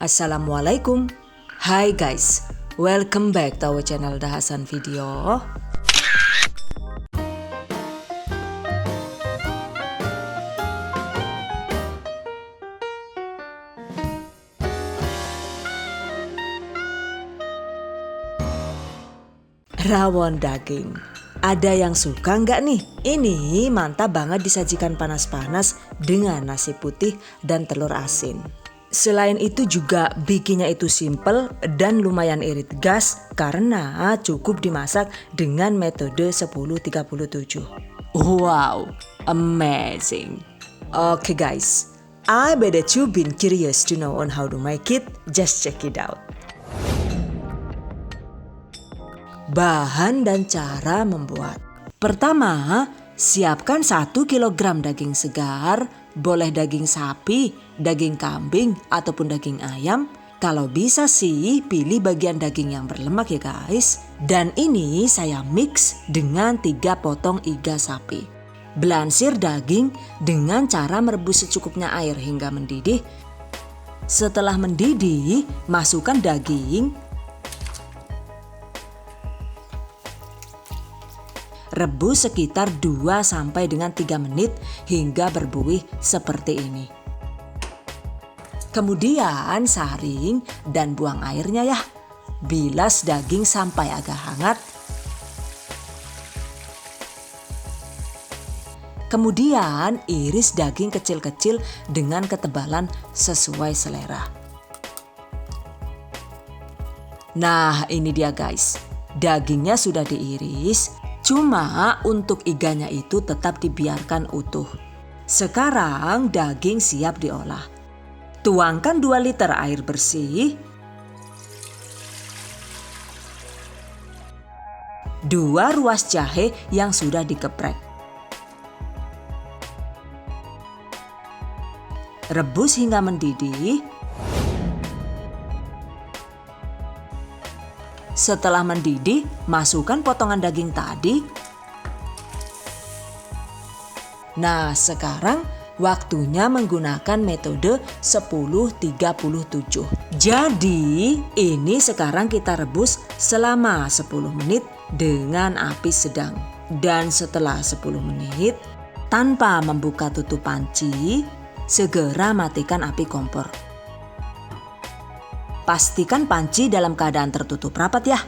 Assalamualaikum. Hai guys, welcome back to our channel Dahasan Video. Rawon daging. Ada yang suka nggak nih? Ini mantap banget disajikan panas-panas dengan nasi putih dan telur asin. Selain itu juga bikinnya itu simple dan lumayan irit gas karena cukup dimasak dengan metode 10-37. Wow, amazing. Okay guys, I bet that you've been curious to know on how to make it. Just check it out. Bahan dan cara membuat. Pertama, siapkan 1 kg daging segar, boleh daging sapi, daging kambing, ataupun daging ayam. Kalau bisa sih pilih bagian daging yang berlemak ya guys. Dan ini saya mix dengan 3 potong iga sapi. Blansir daging dengan cara merebus secukupnya air hingga mendidih. Setelah mendidih, masukkan daging. Rebus sekitar 2 sampai dengan 3 menit hingga berbuih seperti ini. Kemudian saring dan buang airnya ya. Bilas daging sampai agak hangat. Kemudian iris daging kecil-kecil dengan ketebalan sesuai selera. Nah, ini dia guys. Dagingnya sudah diiris. Cuma untuk iganya itu tetap dibiarkan utuh. Sekarang daging siap diolah. Tuangkan 2 liter air bersih. 2 ruas jahe yang sudah dikeprek. Rebus hingga mendidih. Setelah mendidih, masukkan potongan daging tadi. Nah, sekarang waktunya menggunakan metode 10-37. Jadi, ini sekarang kita rebus selama 10 menit dengan api sedang. Dan setelah 10 menit, tanpa membuka tutup panci, segera matikan api kompor. Pastikan panci dalam keadaan tertutup rapat ya.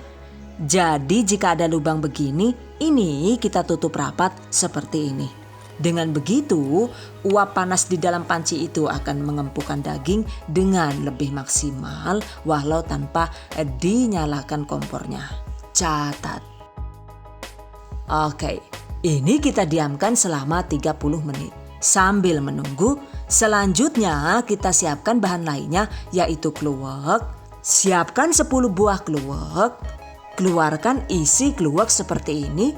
Jadi jika ada lubang begini, ini kita tutup rapat seperti ini. Dengan begitu, uap panas di dalam panci itu akan mengempukkan daging dengan lebih maksimal walau tanpa dinyalakan kompornya. Catat. Oke, ini kita diamkan selama 30 menit. Sambil menunggu, selanjutnya kita siapkan bahan lainnya yaitu kluwek. Siapkan 10 buah kluwek. Keluarkan isi kluwek seperti ini.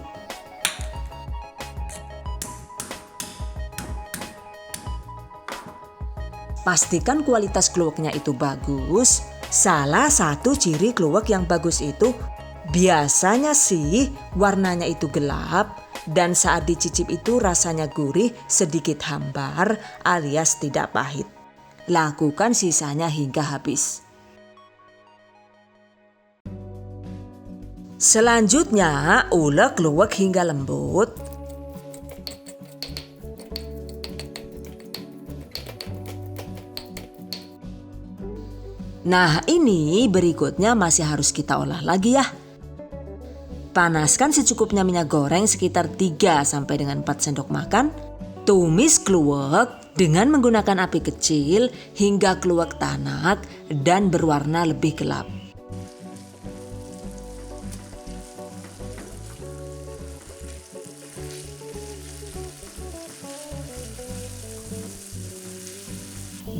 Pastikan kualitas kluweknya itu bagus. Salah satu ciri kluwek yang bagus itu biasanya sih warnanya itu gelap. Dan saat dicicip itu rasanya gurih, sedikit hambar alias tidak pahit. Lakukan sisanya hingga habis. Selanjutnya, ulek kluwek hingga lembut. Nah, ini berikutnya masih harus kita olah lagi ya. Panaskan secukupnya minyak goreng sekitar 3 sampai dengan 4 sendok makan. Tumis kluwek dengan menggunakan api kecil hingga kluwek tanak dan berwarna lebih gelap.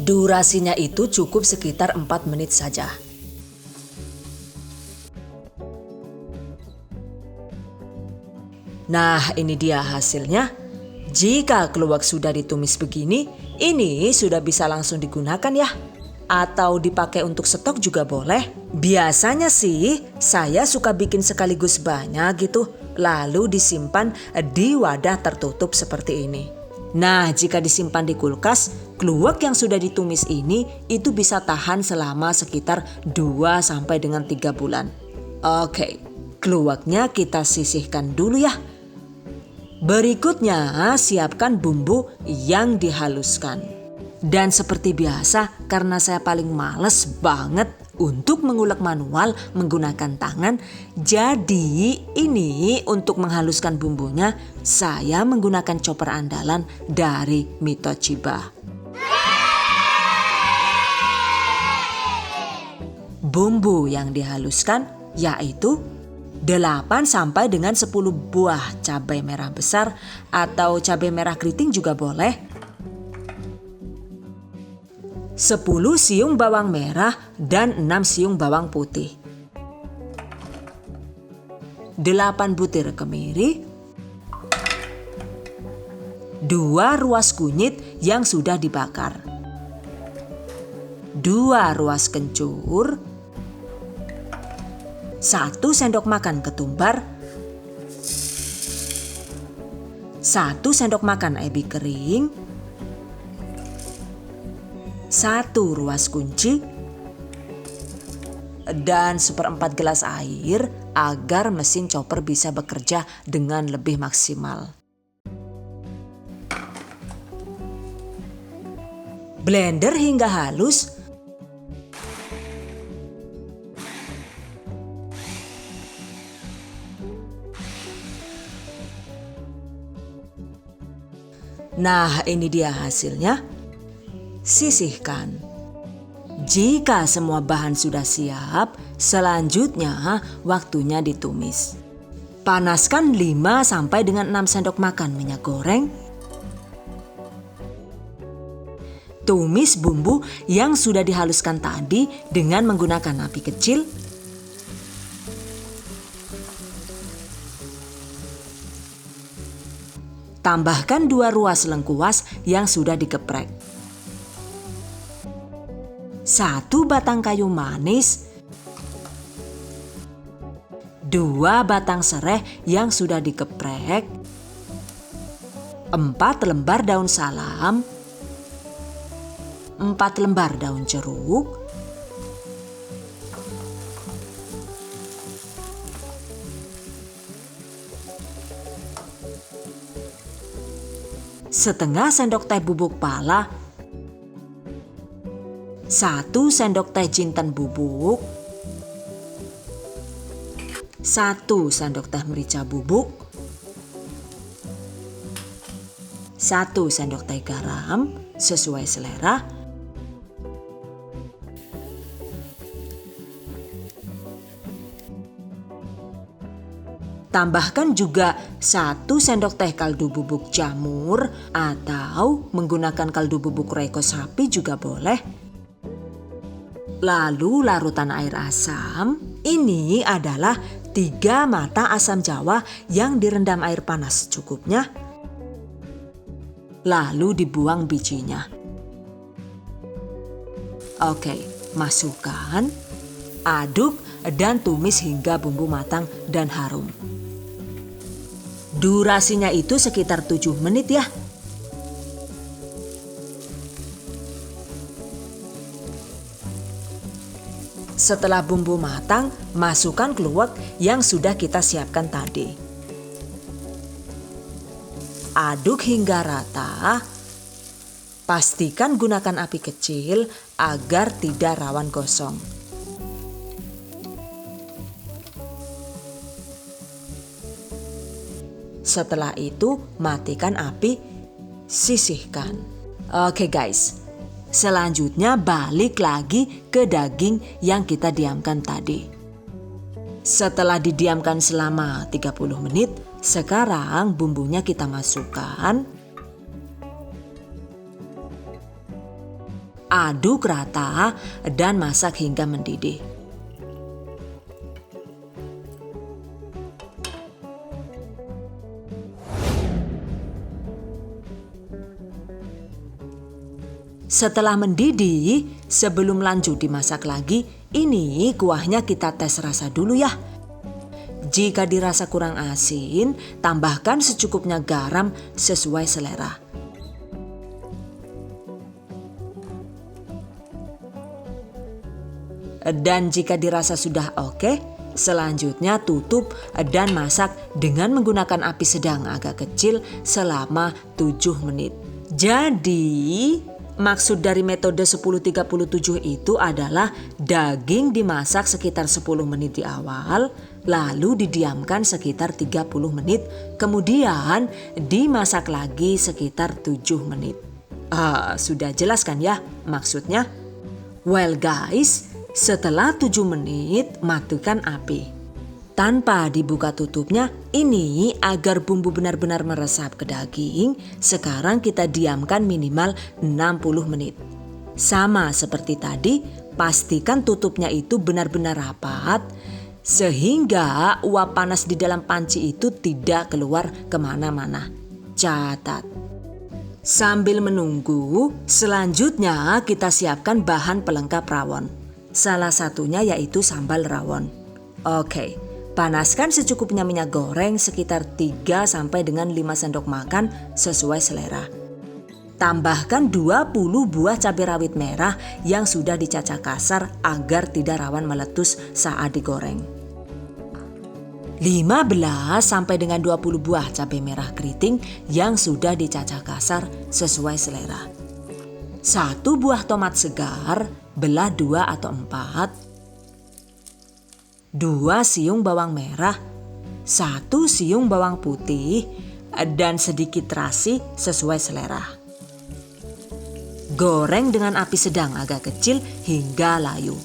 Durasinya itu cukup sekitar 4 menit saja. Nah, ini dia hasilnya. Jika kluwek sudah ditumis begini, ini sudah bisa langsung digunakan ya. Atau dipakai untuk stok juga boleh. Biasanya sih saya suka bikin sekaligus banyak gitu, lalu disimpan di wadah tertutup seperti ini. Nah, jika disimpan di kulkas, Kluwek yang sudah ditumis ini itu bisa tahan selama sekitar 2 sampai dengan 3 bulan. Oke, kluweknya kita sisihkan dulu ya. Berikutnya, siapkan bumbu yang dihaluskan. Dan seperti biasa, karena saya paling males banget untuk mengulek manual menggunakan tangan, jadi ini untuk menghaluskan bumbunya saya menggunakan chopper andalan dari Mitoshiba. Bumbu yang dihaluskan yaitu 8 sampai dengan 10 buah cabai merah besar atau cabai merah keriting juga boleh. 10 siung bawang merah dan 6 siung bawang putih. 8 butir kemiri. 2 ruas kunyit yang sudah dibakar. 2 ruas kencur. 1 sendok makan ketumbar, 1 sendok makan ebi kering, 1 ruas kunci, dan 1/4 gelas air agar mesin chopper bisa bekerja dengan lebih maksimal. Blender hingga halus. Nah, ini dia hasilnya. Sisihkan. Jika semua bahan sudah siap, selanjutnya waktunya ditumis. Panaskan 5 sampai dengan 6 sendok makan minyak goreng. Tumis bumbu yang sudah dihaluskan tadi dengan menggunakan api kecil. Tambahkan 2 ruas lengkuas yang sudah digeprek. 1 batang kayu manis. 2 batang serai yang sudah digeprek. 4 lembar daun salam. 4 lembar daun jeruk. Setengah sendok teh bubuk pala, 1 sendok teh jinten bubuk, 1 sendok teh merica bubuk, 1 sendok teh garam sesuai selera, tambahkan juga 1 sendok teh kaldu bubuk jamur atau menggunakan kaldu bubuk reiko sapi juga boleh. Lalu larutan air asam, ini adalah 3 mata asam jawa yang direndam air panas secukupnya. Lalu dibuang bijinya. Oke, masukkan, aduk dan tumis hingga bumbu matang dan harum. Durasinya itu sekitar 7 menit ya. Setelah bumbu matang, masukkan kluwek yang sudah kita siapkan tadi. Aduk hingga rata. Pastikan gunakan api kecil agar tidak rawan gosong. Setelah itu, matikan api, sisihkan. Oke guys, selanjutnya balik lagi ke daging yang kita diamkan tadi. Setelah didiamkan selama 30 menit, sekarang bumbunya kita masukkan. Aduk rata dan masak hingga mendidih. Setelah mendidih, sebelum lanjut dimasak lagi, ini kuahnya kita tes rasa dulu ya. Jika dirasa kurang asin, tambahkan secukupnya garam sesuai selera. Dan jika dirasa sudah oke, selanjutnya tutup dan masak dengan menggunakan api sedang agak kecil selama 7 menit. Jadi, maksud dari metode 10-37 itu adalah daging dimasak sekitar 10 menit di awal, lalu didiamkan sekitar 30 menit, kemudian dimasak lagi sekitar 7 menit. Sudah jelas kan ya maksudnya? Well guys, setelah 7 menit matikan api. Tanpa dibuka tutupnya, ini agar bumbu benar-benar meresap ke daging, sekarang kita diamkan minimal 60 menit. Sama seperti tadi, pastikan tutupnya itu benar-benar rapat, sehingga uap panas di dalam panci itu tidak keluar kemana-mana. Catat. Sambil menunggu, selanjutnya kita siapkan bahan pelengkap rawon. Salah satunya yaitu sambal rawon. Oke, panaskan secukupnya minyak goreng sekitar 3 sampai dengan 5 sendok makan sesuai selera. Tambahkan 20 buah cabai rawit merah yang sudah dicacah kasar agar tidak rawan meletus saat digoreng. 15 sampai dengan 20 buah cabai merah keriting yang sudah dicacah kasar sesuai selera. 1 buah tomat segar, belah 2 atau 4. 2 siung bawang merah, 1 siung bawang putih, dan sedikit terasi sesuai selera. Goreng dengan api sedang agak kecil hingga layu.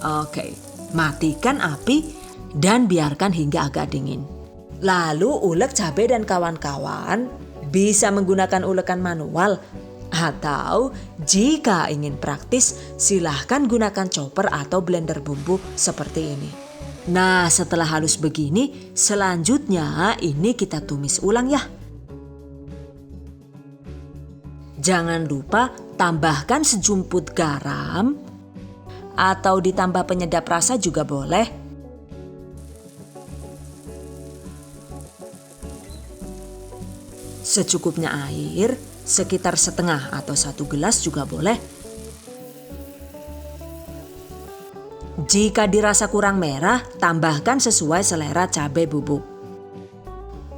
Oke, matikan api dan biarkan hingga agak dingin. Lalu ulek cabai dan kawan-kawan, bisa menggunakan ulekan manual atau jika ingin praktis silahkan gunakan chopper atau blender bumbu seperti ini. Nah, setelah halus begini, selanjutnya ini kita tumis ulang ya. Jangan lupa tambahkan sejumput garam atau ditambah penyedap rasa juga boleh. Secukupnya air, sekitar setengah atau 1 gelas juga boleh. Jika dirasa kurang merah, tambahkan sesuai selera cabai bubuk.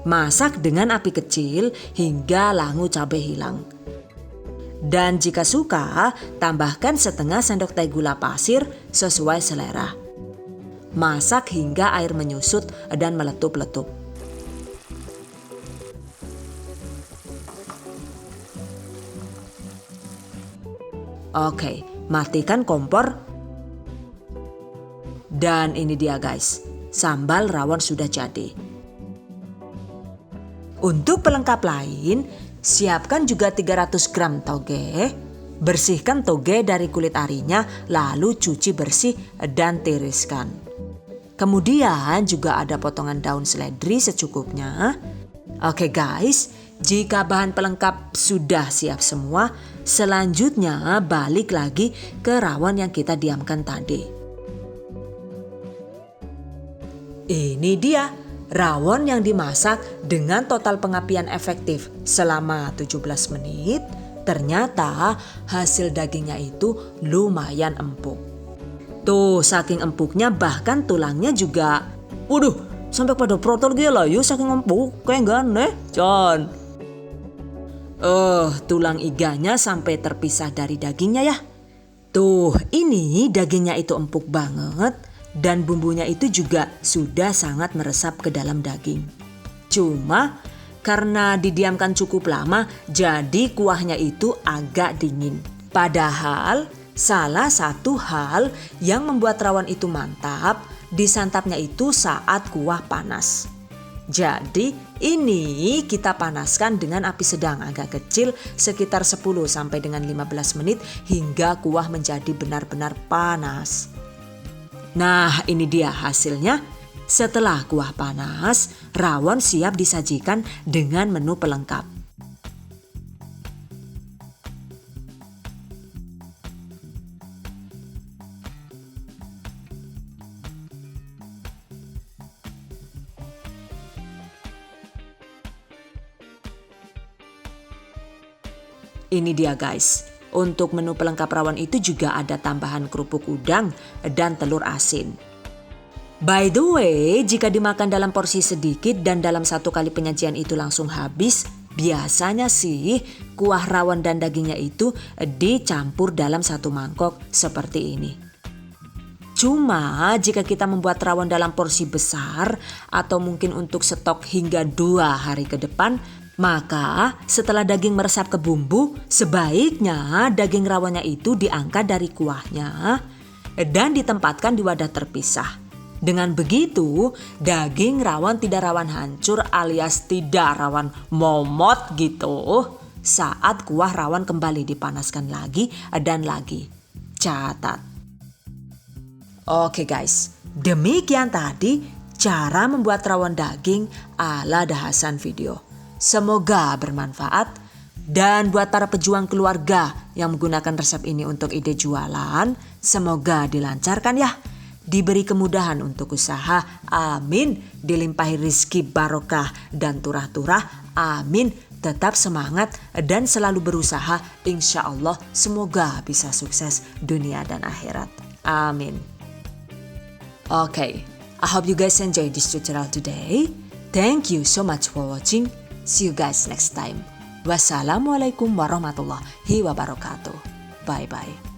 Masak dengan api kecil hingga langu cabai hilang. Dan jika suka, tambahkan setengah sendok teh gula pasir sesuai selera. Masak hingga air menyusut dan meletup-letup. Oke, matikan kompor. Dan ini dia guys, sambal rawon sudah jadi. Untuk pelengkap lain, siapkan juga 300 gram toge. Bersihkan toge dari kulit arinya, lalu cuci bersih dan tiriskan. Kemudian juga ada potongan daun seledri secukupnya. Oke guys, jika bahan pelengkap sudah siap semua, selanjutnya balik lagi ke rawon yang kita diamkan tadi. Ini dia rawon yang dimasak dengan total pengapian efektif selama 17 menit. Ternyata hasil dagingnya itu lumayan empuk. Tuh, saking empuknya bahkan tulangnya juga, waduh, sampai pada protol gila yuk saking empuk, kayak gak aneh, Con. Tulang iganya sampai terpisah dari dagingnya ya. Tuh, ini dagingnya itu empuk banget dan bumbunya itu juga sudah sangat meresap ke dalam daging. Cuma karena didiamkan cukup lama, jadi kuahnya itu agak dingin. Padahal salah satu hal yang membuat rawon itu mantap, disantapnya itu saat kuah panas. Jadi ini kita panaskan dengan api sedang agak kecil sekitar 10 sampai dengan 15 menit hingga kuah menjadi benar-benar panas. Nah, ini dia hasilnya. Setelah kuah panas, rawon siap disajikan dengan menu pelengkap. Ini dia guys, untuk menu pelengkap rawon itu juga ada tambahan kerupuk udang dan telur asin. By the way, jika dimakan dalam porsi sedikit dan dalam satu kali penyajian itu langsung habis, biasanya sih kuah rawon dan dagingnya itu dicampur dalam satu mangkok seperti ini. Cuma jika kita membuat rawon dalam porsi besar atau mungkin untuk stok hingga 2 hari ke depan, maka setelah daging meresap ke bumbu, sebaiknya daging rawonnya itu diangkat dari kuahnya dan ditempatkan di wadah terpisah. Dengan begitu, daging rawon tidak rawan hancur alias tidak rawan momot gitu saat kuah rawon kembali dipanaskan lagi dan lagi. Catat. Oke guys, demikian tadi cara membuat rawon daging ala Dahasan video. Semoga bermanfaat dan buat para pejuang keluarga yang menggunakan resep ini untuk ide jualan, semoga dilancarkan ya. Diberi kemudahan untuk usaha, amin. Dilimpahi rizki barokah dan turah-turah, amin. Tetap semangat dan selalu berusaha, insya Allah semoga bisa sukses dunia dan akhirat, amin. Okay, I hope you guys enjoyed this tutorial today. Thank you so much for watching. See you guys next time. Wassalamualaikum warahmatullahi wabarakatuh. Bye bye.